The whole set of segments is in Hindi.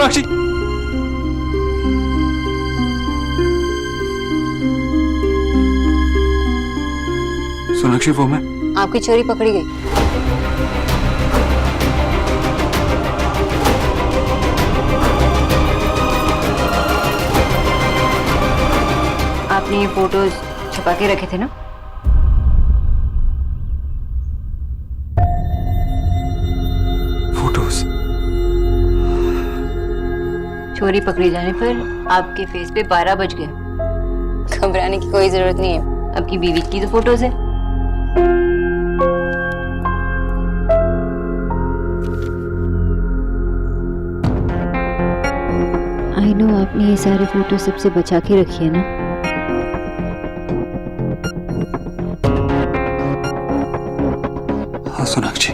सोनाक्षी, सोनाक्षी वो मैं। आपकी चोरी पकड़ी गई। आपने ये फोटोज छुपा के रखे थे ना? फोटोज? चोरी पकड़ी जाने पर आपके फेस पे 12 बज गए। घबराने की कोई जरूरत नहीं है, आपकी बीवी की तो फोटोज है। आई नो आपने ये सारे फोटो सबसे बचा के रखी है ना? हाँ सोनाक्षी,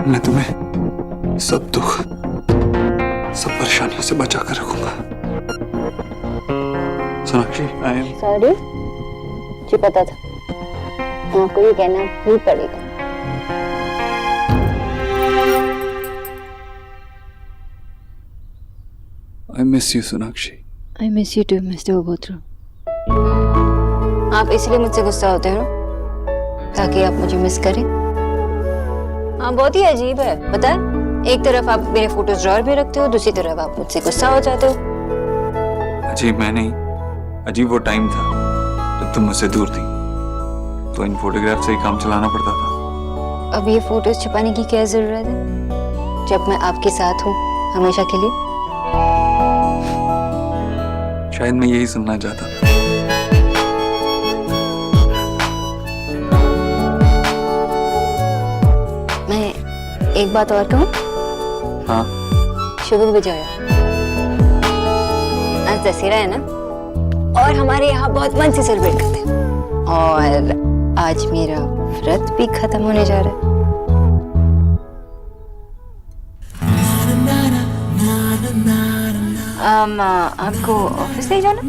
मैं तुम्हें सब दुख, सब परेशानियों से बचा कर रखूंगा। सोनाक्षी, आई एम सॉरी, मुझे पता था आपको ये कहना ही पड़ेगा। I miss you Sonakshi. I miss you too mister वोबोत्रो। आप इसलिए मुझसे गुस्सा होते हो ताकि आप मुझे मिस करें? हाँ, बहुत ही अजीब है, पता है? एक तरफ आप मेरे फोटोज ड्रॉअर में रखते हो, दूसरी तरफ आप मुझसे गुस्सा हो जाते हो। अजीब मैं नहीं, अजीब वो टाइम था जब तुम मुझसे दूर थी, तो इन फोटोग्राफ से ही काम चलाना पड़ता था। अब ये फोटोज छुपाने की क्या जरूरत है जब मैं आपके साथ हूँ हमेशा के लिए? शायद मैं यही सुनना चाहता था। मैं एक बात और कहूँ? हाँ। शुभ विजय। आज दशहरा है ना, और हमारे यहाँ बहुत मन से सेलिब्रेट करते हैं, और आज मेरा व्रत भी खत्म होने जा रहा है। आपको ऑफिस नहीं जाना?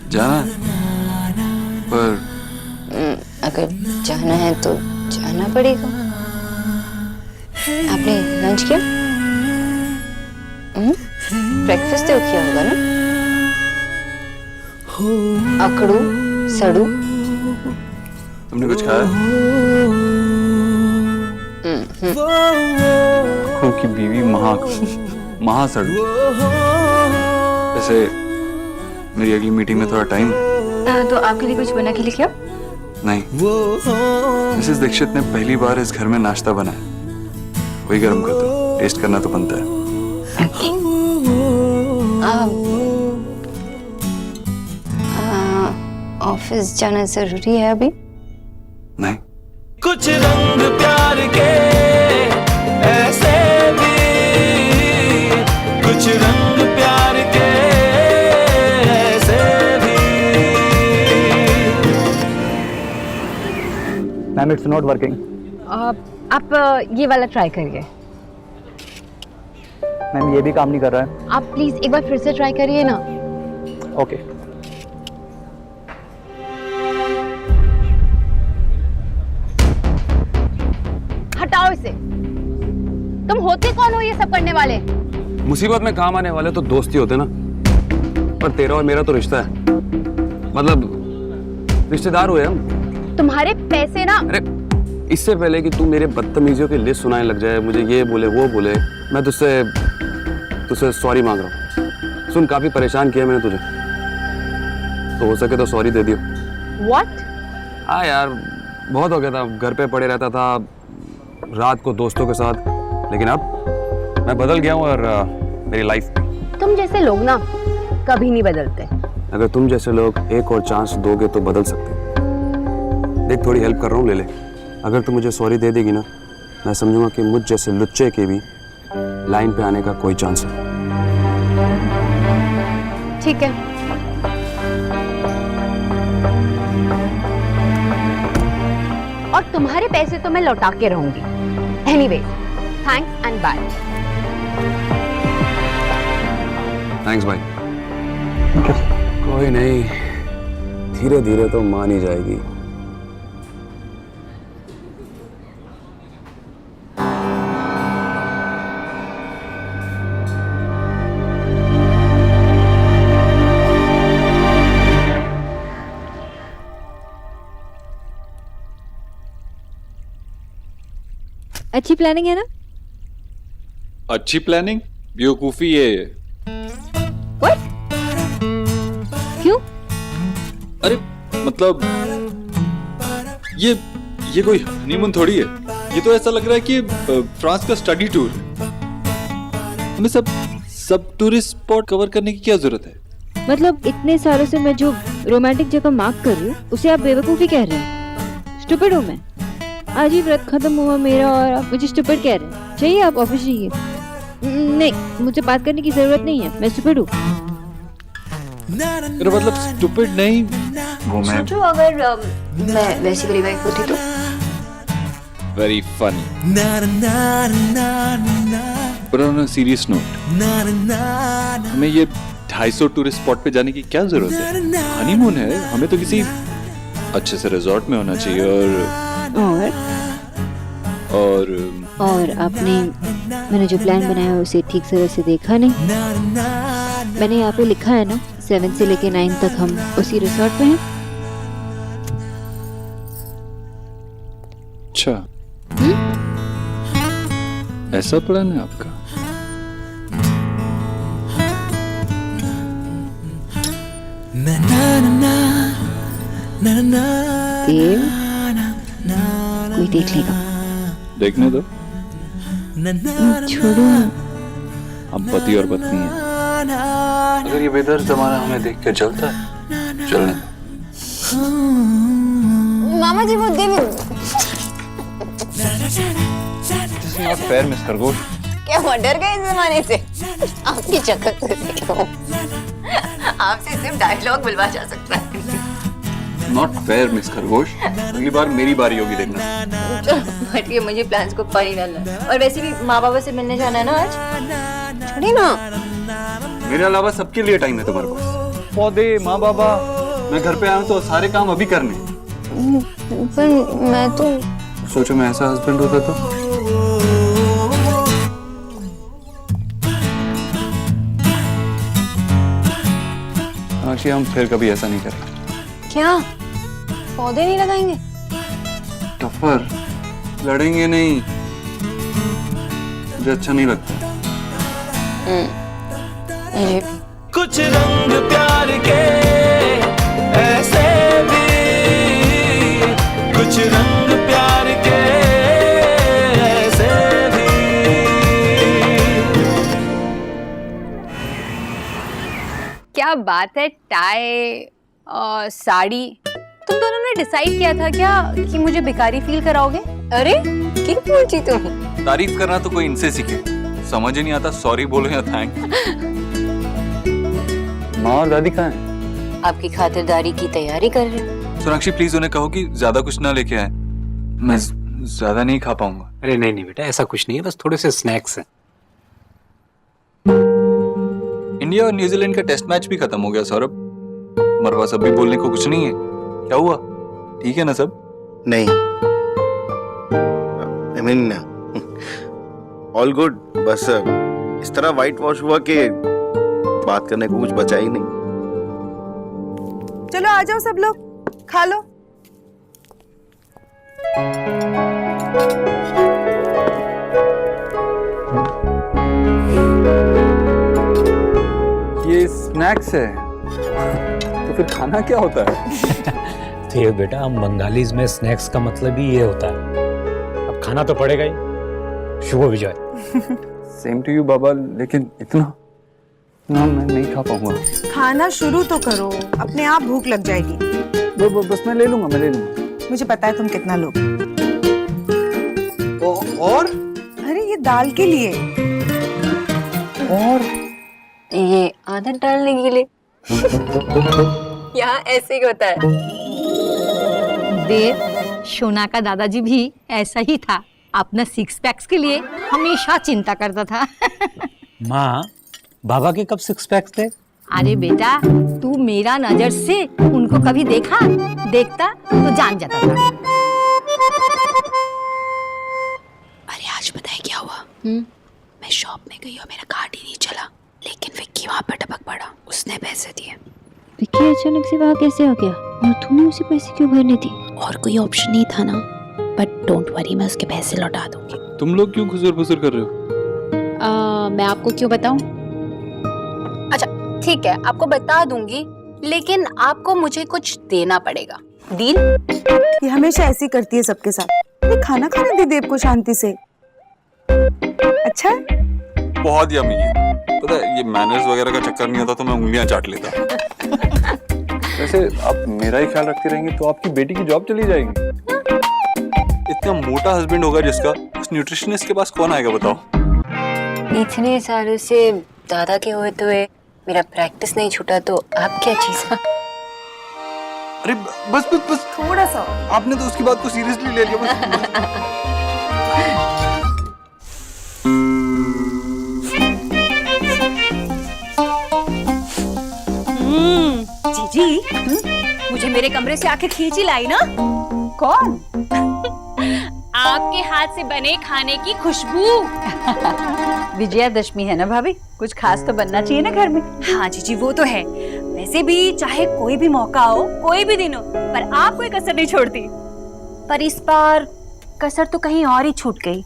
जाना, पर अगर जाना है तो जाना पड़ेगा। आपने लंच किया? ब्रेकफास्ट तो किया होगा ना? अकड़ू सड़ू? तुमने कुछ खाया? आंखों की बीवी महासड़ू। वैसे मेरी अगली मीटिंग में थोड़ा टाइम है। तो आपके लिए कुछ बना के लेके आओ? नहीं, मिसेस दीक्षित ने पहली बार इस घर में नाश्ता बनाया, वही गर्म कर दो, टेस्ट करना तो बनता है। ऑफिस जाना जरूरी है अभी? नहीं। कुछ रंग प्यार के ऐसे भी, कुछ रंग प्यार के ऐसे भी। Ma'am it's not working. आप ये वाला ट्राई करिए। मैम ये भी काम नहीं कर रहा है। आप प्लीज एक बार फिर से ट्राई करिए ना। ओके। हटाओ इसे। तुम होते कौन हो ये सब करने वाले? मुसीबत में काम आने वाले तो दोस्त ही होते ना, पर तेरा और मेरा तो रिश्ता है, मतलब रिश्तेदार हुए हम। तुम्हारे पैसे ना। अरे इससे पहले कि तू मेरे बदतमीजियों की लिस्ट सुनाने लग जाए, मुझे ये बोले वो बोले, मैं तुझसे सॉरी मांग रहा हूँ। सुन, काफी परेशान किया मैंने तुझे, तो हो सके तो सॉरी दे दियो। What? हाँ यार, बहुत हो गया था, घर पे पड़े रहता था रात को दोस्तों के साथ, लेकिन अब मैं बदल गया हूँ और मेरी लाइफ भी। तुम जैसे लोग ना कभी नहीं बदलते। अगर तुम जैसे लोग एक और चांस दोगे तो बदल सकते। देख, थोड़ी हेल्प कर रहा हूँ, ले ले। अगर तू मुझे सॉरी दे देगी ना, मैं समझूंगा कि मुझ जैसे लुच्चे के भी लाइन पे आने का कोई चांस है। ठीक है। और तुम्हारे पैसे तो मैं लौटा के रहूंगी। Anyways, thanks and bye. Thanks भाई। कोई नहीं, धीरे धीरे तो मान ही जाएगी। अच्छी प्लानिंग है ना? अच्छी प्लानिंग बेवकूफी है ये। What? क्यों? अरे मतलब ये कोई हनीमून थोड़ी है। ये तो ऐसा लग रहा है कि फ्रांस का स्टडी टूर। हमें सब टूरिस्ट स्पॉट कवर करने की क्या जरूरत है? मतलब इतने सालों से मैं जो रोमांटिक जगह मार्क कर रही हूँ उसे आप बेवकूफी कह रहे हैं? स्टूपिड हूँ मैं? आज ही व्रत खत्म हुआ मेरा और आप मुझे स्टूपिड कह रहे हैं। चाहिए आप ऑफिस जाइए। नहीं, मुझे बात करने की जरूरत नहीं है, मैं स्टूपिड हूँ। मेरा मतलब स्टूपिड नहीं, वो मैं सोचो अगर मैं वैसी मेरी वाइफ होती तो। Very funny. पर ऑन अ सीरियस नोट, हमें ये 250 टूरिस्ट स्पॉट पे जाने की क्या जरूरत है? हनीमून है, हमें तो किसी अच्छे से रिजॉर्ट में होना चाहिए। और आपने मैंने जो प्लान बनाया है उसे ठीक तरह से देखा नहीं। मैंने यहाँ पे लिखा है ना 7 से लेके 9 तक हम उसी रिसोर्ट में हैं। अच्छा, ऐसा प्लान है आपका? देव, कोई देख लेगा। देखने दो, छोड़ो। हम पति और पत्नी हैं। अगर ये बेदर जमाना हमें देख के चलता है, चलने दो। मामा जी वो देव नॉट फेयर मिस खरगोश। क्या हुआ, डर गए इस जमाने से? आपकी चक्कर से देखो, आपसे सिर्फ डायलॉग बुलवा जा सकता है। नॉट फेयर मिस खरगोश, अगली बार मेरी बारी होगी देखना। हटिए, मुझे प्लान्स को पानी डालना है। और वैसे भी माँ बाबा से मिलने जाना है ना आज। छोड़िए ना। मेरे अलावा सबके लिए टाइम है तुम्हारे पास। पौधे, माँ बाबा, मैं घर पे आया हूँ तो सारे काम अभी करने। पर मैं तो सोचो मैं ऐसा हस्बैंड होता तो। आशी, हम फिर कभी ऐसा नहीं करेंगे। क्या पौधे नहीं लगाएंगे? टफर, लड़ेंगे नहीं, मुझे अच्छा नहीं लगता। कुछ रंग प्यार के ऐसे भी, कुछ रंग प्यार के ऐसे भी। क्या बात है, टाई और साड़ी। तुम दोनों ने डिसाइड किया था क्या कि मुझे भिखारी फील कराओगे? अरे क्या पूछी तुम? तारीफ करना तो कोई इनसे सीखे। समझ ही नहीं आता सॉरी बोलो या थैंक। माँ और दादी कहाँ हैं? आपकी खातिरदारी की तैयारी कर रहे हैं। सोनाक्षी प्लीज उन्हें कहो कि ज्यादा कुछ ना लेके आए, मैं ज्यादा नहीं खा पाऊंगा। अरे नहीं बेटा, ऐसा कुछ नहीं है, बस थोड़े से स्नैक्स हैं। इंडिया और न्यूजीलैंड का टेस्ट मैच भी खत्म हो गया सौरभ। हमारे पास अभी बोलने को कुछ नहीं है। क्या हुआ, ठीक है ना सब? नहीं, आई मीन ऑल गुड। बस इस तरह वाइट वॉश हुआ कि बात करने को कुछ बचा ही नहीं। चलो आ जाओ सब लोग, खा लो। ये स्नैक्स है तो फिर खाना क्या होता है? तो ये बेटा, हम बंगालीज में स्नैक्स का मतलब ही ये होता है। अब खाना तो पड़ेगा ही। शुभ विजय। सेम टू यू बाबा, लेकिन इतना ना मैं नहीं खा पाऊंगा। खाना शुरू तो करो, अपने आप भूख लग जाएगी। बस मैं ले लूंगा। मुझे पता है तुम कितना लोग। और अरे ये दाल के लिए। और ये आदत डालने के लिए। यहाँ ऐसे ही होता है। देव, शोना का दादाजी भी ऐसा ही था। अपना 6 पैक्स के लिए हमेशा चिंता करता था। माँ, बाबा के कब 6 पैक्स थे? अरे बेटा, तू मेरा नजर से उनको कभी देखता तो जान जाता था। अरे आज पता है क्या हुआ? मैं शॉप में गई और मेरा कार्ड ही नहीं चला, लेकिन विक्की वहाँ पर टपक पड़ा। उसने पैसे दिए। विक्की अचानक से वहाँ कैसे आ गया? और तूने उसे पैसे क्यों भरने दी? और कोई ऑप्शन नहीं था ना। बट डोंट वरी, मैं उसके पैसे लौटा दूंगी। तुम लोग क्यों खुसर-फुसर कर रहे हो? मैं आपको क्यों बताऊं? अच्छा ठीक है, आपको बता दूंगी, लेकिन आपको मुझे कुछ देना पड़ेगा। डील? ये हमेशा ऐसी करती है सबके साथ। ये खाना खाने दे देव को शांति से। अच्छा है? बहुत यम्मी है। पता है, ये मैनर्स वगैरह का चक्कर नहीं होता तो मैं उंगलियां चाट लेता। वैसे आप मेरा ही ख्याल रखती रहेंगी तो आपकी बेटी की जॉब चली जाएगी। इतना मोटा हस्बैंड होगा जिसका, उस न्यूट्रिशनिस्ट के पास कौन आएगा बताओ? इतने सालों से दादा के होते हुए मेरा प्रैक्टिस नहीं छूटा तो आप क्या चीज? अरे बस बस बस थोड़ा सा आपने तो उसकी बात को सीरियसली ले लिया। बस जीजी, मुझे मेरे कमरे से आके खींची लाई ना? कौन? आपके हाथ से बने खाने की खुशबू। विजयादशमी है ना भाभी, कुछ खास तो बनना चाहिए ना घर में। हाँ जीजी, वो तो है। वैसे भी चाहे कोई भी मौका हो, कोई भी दिन हो, पर आप कोई कसर नहीं छोड़ती। पर इस बार कसर तो कहीं और ही छूट गई।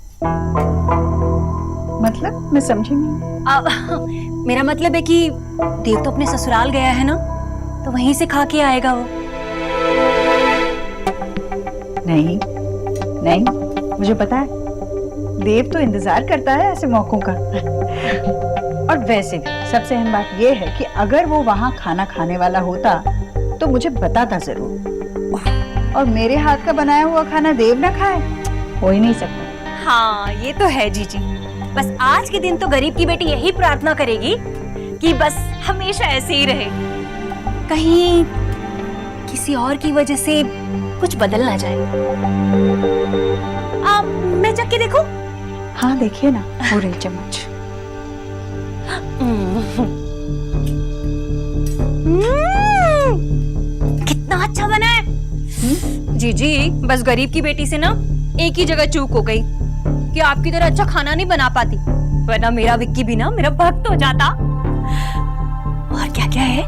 मतलब मैं समझी नहीं। मेरा मतलब है कि देव तो अपने ससुराल गया है ना, तो वहीं से खा के आएगा वो। नहीं नहीं, मुझे पता है देव तो इंतजार करता है ऐसे मौकों का। और वैसे भी सबसे अहम बात यह है कि अगर वो वहाँ खाना खाने वाला होता तो मुझे बताता जरूर। और मेरे हाथ का बनाया हुआ खाना देव ना खाए, हो ही नहीं सकता। हाँ ये तो है जीजी। बस आज के दिन तो गरीब की बेटी यही प्रार्थना करेगी कि बस हमेशा ऐसे ही रहे, कहीं किसी और की वजह से कुछ बदल ना जाए। मैं चख के देखूं? हाँ देखिए ना, हो रही चम्मच। कितना अच्छा बना है। जीजी, बस गरीब की बेटी से ना एक ही जगह चूक हो गई कि आपकी तरह अच्छा खाना नहीं बना पाती, वरना मेरा विक्की भी ना मेरा भक्त हो जाता। और क्या क्या है?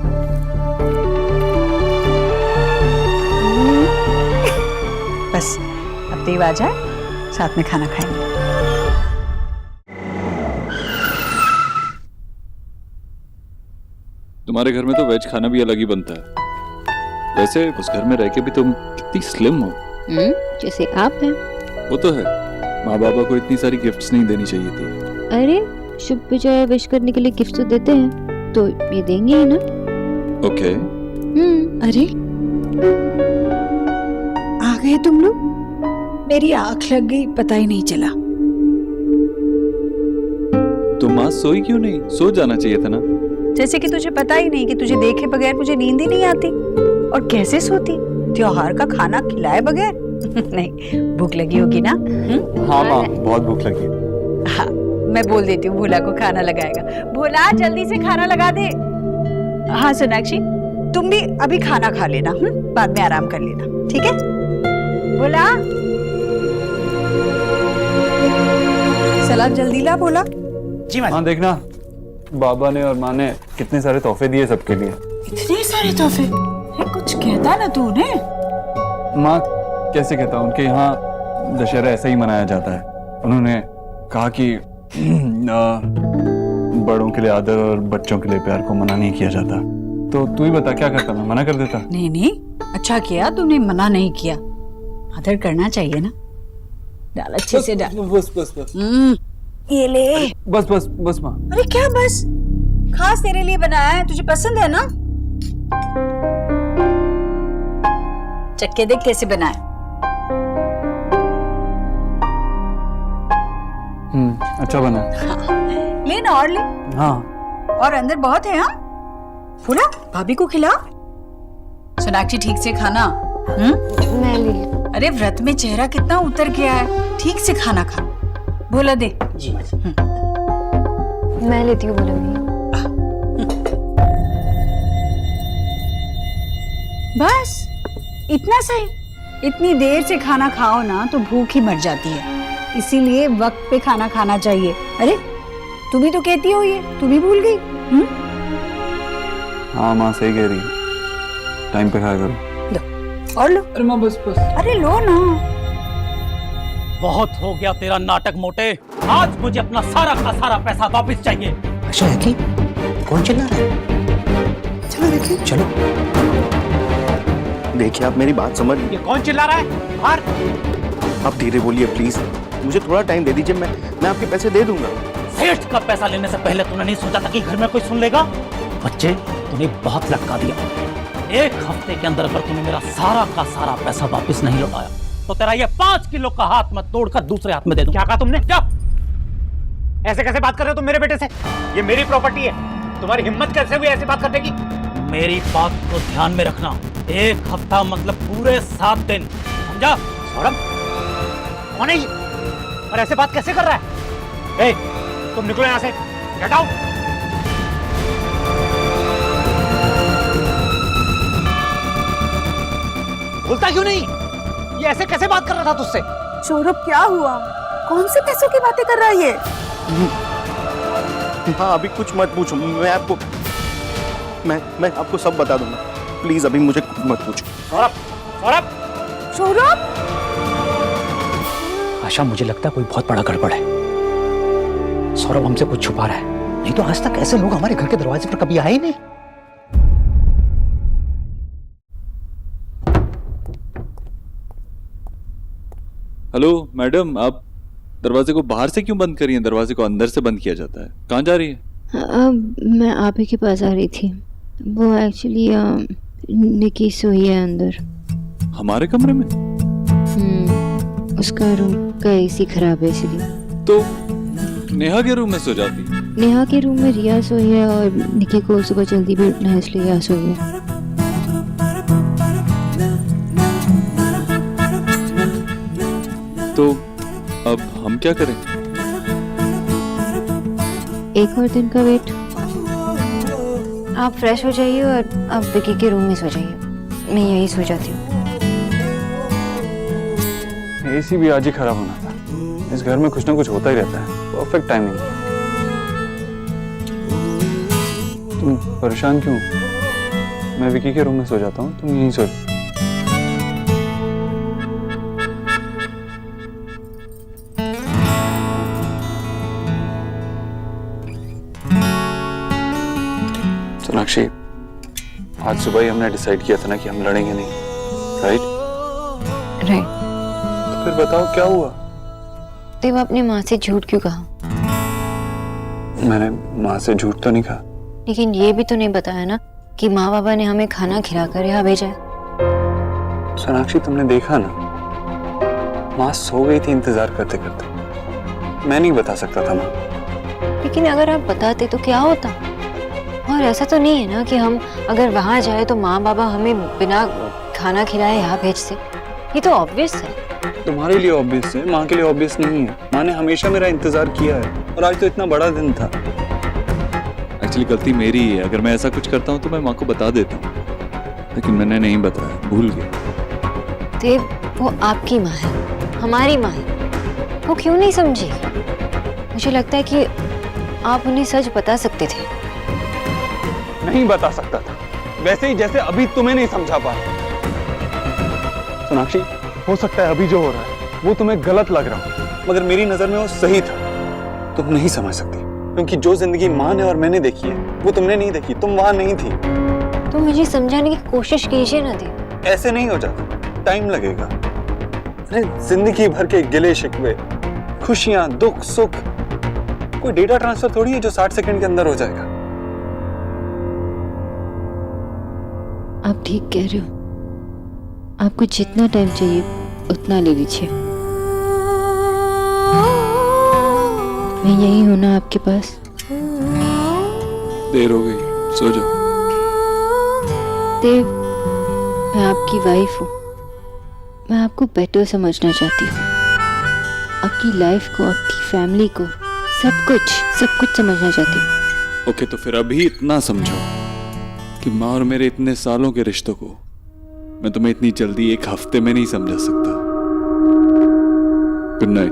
बस अब देव आ जाए, साथ में खाना खाएंगे। तुम्हारे घर में तो वेज खाना भी अलग ही बनता है। वैसे उस घर में रह के भी तुम कितनी स्लिम हो। जैसे आप हैं। वो तो है, माँ बाबा को इतनी सारी गिफ्ट्स नहीं देनी चाहिए थी। अरे शुभ विजय विश करने के लिए गिफ्ट तो देते हैं, तो ये देंगे ही ना। ओके। अरे आ गए तुम लोग? मेरी आंख लग गई, पता ही नहीं चला। तो माँ सोई क्यों नहीं? सो जाना चाहिए था ना। जैसे कि तुझे पता ही नहीं कि तुझे देखे बगैर मुझे नींद ही नहीं आती। और कैसे सोती त्योहार का खाना खिलाए बगैर? नहीं, भूख लगी होगी ना? हाँ माँ, बहुत भूख लगी। हाँ, मैं बोल देती हूँ भोला को खाना लगाएगा। भोला जल्दी से खाना लगा दे। हाँ सोनाक्षी, तुम भी अभी खाना खा लेना, बाद में आराम कर लेना, ठीक है? भोला सलाद जल्दी ला। भोला जी माँ, देखना बाबा ने और माँ ने कितने सारे तोहफे दिए सबके लिए। इतने सारे तोहफे? कुछ कहता ना तू ने? माँ कैसे कहता, उनके यहाँ दशहरा ऐसा ही मनाया जाता है। उन्होंने कहा कि बड़ों के लिए आदर और बच्चों के लिए प्यार को मना नहीं किया जाता। तो तू ही बता क्या करता, मैं मना कर देता? नहीं नहीं, अच्छा किया तुमने मना नहीं किया। आदर करना चाहिए ना। डाल अच्छे से डाल। बस बस बस ये ले। बस बस बस माँ। अरे क्या बस? खास तेरे लिए बनाया है, तुझे पसंद है ना? चक्के देख कैसे बनाए। अच्छा बना। हाँ, ले ना और ले। हाँ और अंदर बहुत है। हाँ फूला, भाभी को खिला। सोनाक्षी ठीक से खाना। मैं ले। अरे व्रत में चेहरा कितना उतर गया है, ठीक से खाना खा। बोला दे। जी मैं लेती हूँ बोला भैया। बस इतना सही। इतनी देर से खाना खाओ ना तो भूख ही मर जाती है, इसीलिए वक्त पे खाना खाना चाहिए। अरे तू भी तो कहती हो ये, तू भी भूल गई? हाँ माँ सही कह रही है, टाइम पे खाया करो। लो और लो। अरे माँ बस बस। अरे लो ना। बहुत हो गया तेरा नाटक मोटे। आज मुझे अपना सारा का सारा पैसा वापस चाहिए। अच्छा है कि कौन चिल्ला रहा है? चलो देखिए, चलो। देखिए आप मेरी बात समझ। ये कौन चिल्ला रहा है बाहर? आप धीरे बोलिए प्लीज, मुझे थोड़ा टाइम दे दीजिए, मैं आपके पैसे दे दूंगा। सेठ का पैसा लेने से पहले तूने नहीं सोचा था कि घर में कोई सुन लेगा? बच्चे तूने बहुत लटका दिया। एक हफ्ते के अंदर अगर तूने मेरा सारा का सारा पैसा वापस नहीं लौटाया तो तेरा ये 5 किलो का हाथ मैं तोड़कर दूसरे हाथ में दे दूं। क्या कहा तुमने? क्या ऐसे कैसे बात कर रहे हो तुम मेरे बेटे से? ये मेरी प्रॉपर्टी है, तुम्हारी हिम्मत कैसे हुई ऐसी बात करने की? मेरी बात को ध्यान में रखना, एक हफ्ता मतलब पूरे 7 दिन, समझा? सौरभ कौन है ये? और ऐसे बात कैसे कर रहा है? ए, तुम निकलो यहां से, गेट आउट। बोलता क्यों नहीं? ये ऐसे कैसे बात कर रहा था तुझसे? सौरभ क्या हुआ? कौन से पैसों की बातें कर रहा है ये? हाँ अभी कुछ मत पूछो, मैं आपको सब बता दूंगा। प्लीज अभी मुझे कुछ मत पूछो। सौरभ, सौरभ, सौरभ! आशा, मुझे लगता है कोई बहुत बड़ा गड़बड़ है। सौरभ हमसे कुछ छुपा रहा है, नहीं तो आज तक ऐसे लोग हमारे घर के दरवाजे पर कभी आए ही नहीं। हेलो मैडम, आप दरवाजे को बाहर से क्यों बंद करी हैं? दरवाजे को अंदर से बंद किया जाता है। कहाँ जा रही है? मैं आप ही के पास आ रही थी। वो एक्चुअली निकी सोई है अंदर। हमारे कमरे में? उसका रूम का एसी खराब है इसलिए। तो नेहा के रूम में सो जाती। नेहा के रूम में रिया सोई है और निकी को सुबह जल्दी भी उठना है इसलिए यहाँ सोई है। तो अब हम क्या करें? एक और दिन का वेट। आप फ्रेश हो जाइए और आप विकी के रूम में सो जाइए, मैं यही सो जाती हूँ। एसी भी आज ही खराब होना था। इस घर में कुछ ना कुछ होता ही रहता है। Perfect timing. तुम परेशान क्यों? मैं विकी के रूम में सो जाता हूँ, तुम यहीं सो जाओ। सोनाक्षी, आज सुबह ही हमने डिसाइड किया था ना कि हम लड़ेंगे नहीं, राइट? तो फिर बताओ क्या हुआ? देव, आपने माँ से झूठ क्यों कहा? मैंने माँ से झूठ तो नहीं कहा। लेकिन ये भी तो नहीं बताया ना कि माँ बाबा ने हमें खाना खिलाकर यहाँ भेजा है। सोनाक्षी, तुमने देखा ना, माँ सो गई थी इंतजार करते करते। मैं नहीं बता सकता था माँ। लेकिन अगर आप बताते तो क्या होता? और ऐसा तो नहीं है ना कि हम अगर वहां जाए तो माँ बाबा हमें बिना खाना खिलाए यहाँ भेजते। ये तो ऑब्वियस है। तुम्हारे लिए ऑब्वियस है, माँ के लिए ऑब्वियस नहीं है। माँ ने हमेशा मेरा इंतजार किया है और आज तो इतना बड़ा दिन था। एक्चुअली गलती मेरी ही है। अगर मैं ऐसा कुछ करता हूँ तो मैं माँ को बता देता हूँ, लेकिन मैंने नहीं बताया, भूल गया। देव, वो आपकी माँ है, हमारी माँ है। वो क्यों नहीं समझेगी? मुझे लगता है कि आप उन्हें सच बता सकते थे। नहीं बता सकता था, वैसे ही जैसे अभी तुम्हें नहीं समझा पा रहा। सोनाक्षी, हो सकता है अभी जो हो रहा है वो तुम्हें गलत लग रहा हो, मगर मेरी नजर में वो सही था। तुम नहीं समझ सकती, क्योंकि जो जिंदगी माँ ने और मैंने देखी है वो तुमने नहीं देखी। तुम वहां नहीं थी। तो मुझे समझाने की कोशिश कीजिए ना देव। ऐसे नहीं हो जाता, टाइम लगेगा। अरे जिंदगी भर के गिले शिकवे, खुशियां, दुख, सुख, कोई डेटा ट्रांसफर थोड़ी है जो 60 सेकंड के अंदर हो जाएगा। आप ठीक कह रहे हो। आपको जितना टाइम चाहिए उतना ले लीजिए। मैं यही हूं ना आपके पास। देर हो गई, सो जाओ। देव, मैं आपकी वाइफ हूँ। मैं आपको बेटर समझना चाहती हूँ। आपकी लाइफ को, आपकी फैमिली को, सब कुछ समझना चाहती हूँ। ओके, तो फिर अभी इतना समझो कि माँ और मेरे इतने सालों के रिश्तों को मैं तुम्हें इतनी जल्दी एक हफ्ते में नहीं समझा सकता। Good night.